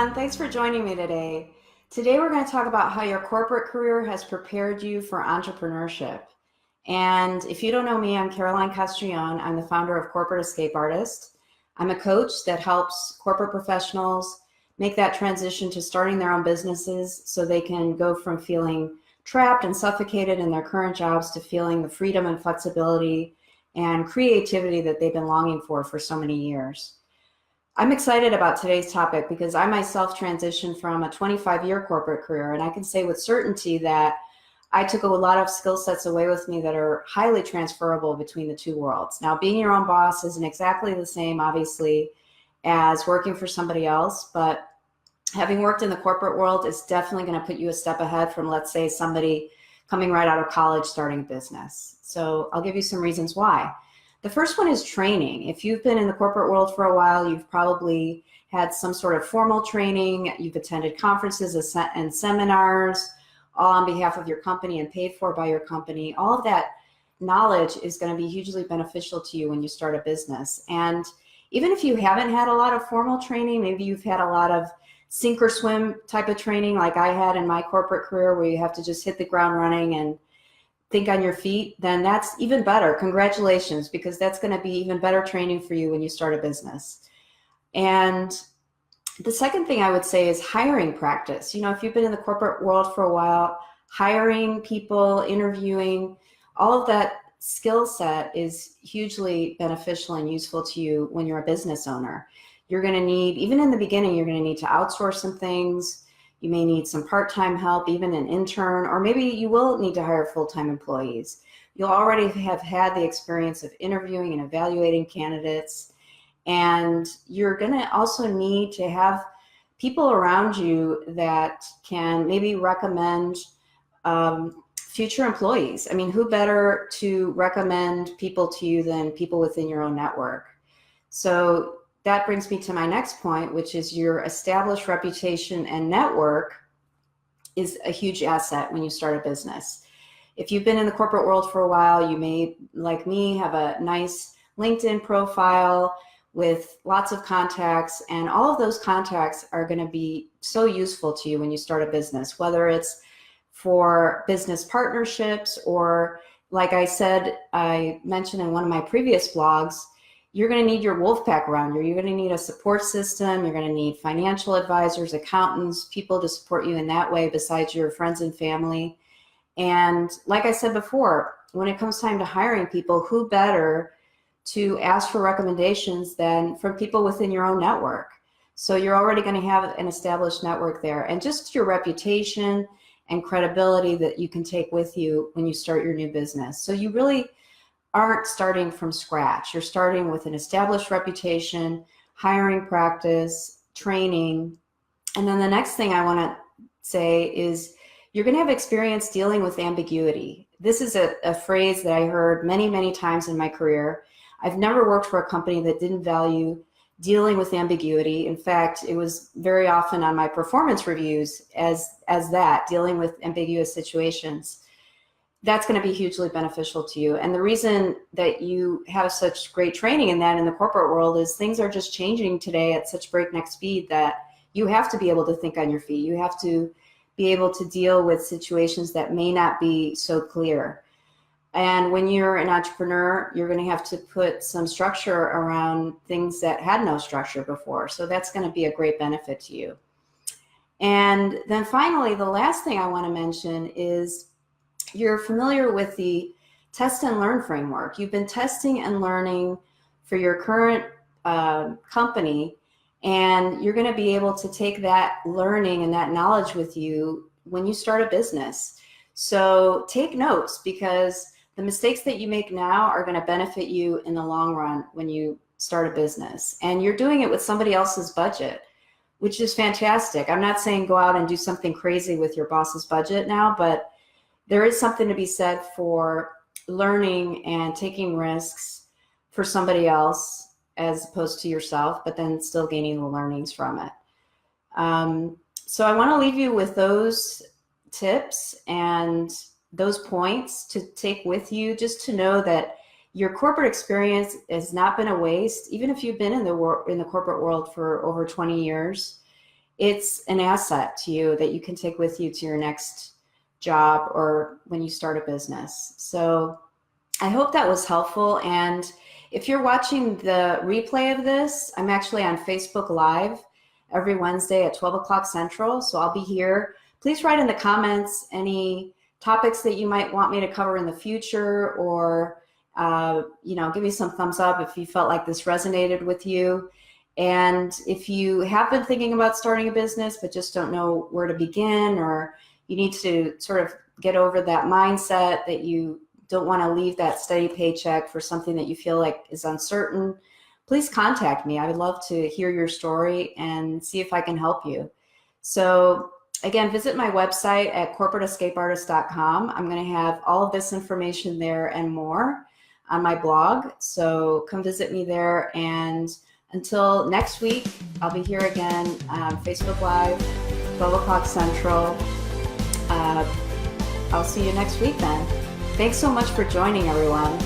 everyone. Thanks for joining me today. Today we're going to talk about how your corporate career has prepared you for entrepreneurship. And if you don't know me, I'm Caroline Castrillon. I'm the founder of Corporate Escape Artist. I'm a coach that helps corporate professionals make that transition to starting their own businesses so they can go from feeling trapped and suffocated in their current jobs to feeling the freedom and flexibility and creativity that they've been longing for so many years. I'm excited about today's topic because I myself transitioned from a 25-year corporate career, and I can say with certainty that I took a lot of skill sets away with me that are highly transferable between the two worlds. Now, being your own boss isn't exactly the same, obviously, as working for somebody else, but having worked in the corporate world is definitely going to put you a step ahead from, let's say, somebody coming right out of college starting a business. So I'll give you some reasons why. The first one is training. If you've been in the corporate world for a while, you've probably had some sort of formal training. You've attended conferences and seminars, all on behalf of your company and paid for by your company. All of that knowledge is going to be hugely beneficial to you when you start a business. And even if you haven't had a lot of formal training, maybe you've had a lot of sink or swim type of training like I had in my corporate career, where you have to just hit the ground running and think on your feet, then that's even better. Congratulations, because that's going to be even better training for you when you start a business. And the second thing I would say is hiring practice. You know, if you've been in the corporate world for a while, hiring people, interviewing, all of that skill set is hugely beneficial and useful to you when you're a business owner. You're going to need, even in the beginning, you're going to need to outsource some things. You may need some part-time help, even an intern, or maybe you will need to hire full-time employees. You'll already have had the experience of interviewing and evaluating candidates, and you're going to also need to have people around you that can maybe recommend future employees. I mean, who better to recommend people to you than people within your own network? So that brings me to my next point, which is your established reputation and network is a huge asset when you start a business. If you've been in the corporate world for a while, you may, like me, have a nice LinkedIn profile with lots of contacts, and all of those contacts are going to be so useful to you when you start a business, whether it's for business partnerships or, like I mentioned in one of my previous blogs, you're going to need your wolf pack around you. You're going to need a support system. You're going to need financial advisors, accountants, people to support you in that way besides your friends and family. And like I said before, when it comes time to hiring people, who better to ask for recommendations than from people within your own network? So you're already going to have an established network there. And just your reputation and credibility that you can take with you when you start your new business. So you really aren't starting from scratch. You're starting with an established reputation, hiring practice, training. And then the next thing I want to say is you're going to have experience dealing with ambiguity. This is a phrase that I heard many, many times in my career. I've never worked for a company that didn't value dealing with ambiguity. In fact, it was very often on my performance reviews as that, dealing with ambiguous situations. That's going to be hugely beneficial to you. And the reason that you have such great training in that in the corporate world is things are just changing today at such breakneck speed that you have to be able to think on your feet. You have to be able to deal with situations that may not be so clear. And when you're an entrepreneur, you're going to have to put some structure around things that had no structure before. So that's going to be a great benefit to you. And then finally, the last thing I want to mention is you're familiar with the test and learn framework. You've been testing and learning for your current company, and you're going to be able to take that learning and that knowledge with you when you start a business. So take notes, because the mistakes that you make now are going to benefit you in the long run when you start a business. And you're doing it with somebody else's budget, which is fantastic. I'm not saying go out and do something crazy with your boss's budget now, but there is something to be said for learning and taking risks for somebody else as opposed to yourself, but then still gaining the learnings from it. So I want to leave you with those tips and those points to take with you, just to know that your corporate experience has not been a waste. Even if you've been in the corporate world for over 20 years, it's an asset to you that you can take with you to your next job or when you start a business. So I hope that was helpful. And if you're watching the replay of this, I'm actually on Facebook Live every Wednesday at 12 o'clock Central. So I'll be here. Please write in the comments any topics that you might want me to cover in the future, or give me some thumbs up if you felt like this resonated with you. And if you have been thinking about starting a business but just don't know where to begin, or you need to sort of get over that mindset that you don't want to leave that steady paycheck for something that you feel like is uncertain, please contact me. I would love to hear your story and see if I can help you. So again, visit my website at corporateescapeartist.com. I'm going to have all of this information there and more on my blog. So come visit me there. And until next week, I'll be here again on Facebook Live, 12 o'clock Central. I'll see you next week then. Thanks so much for joining, everyone.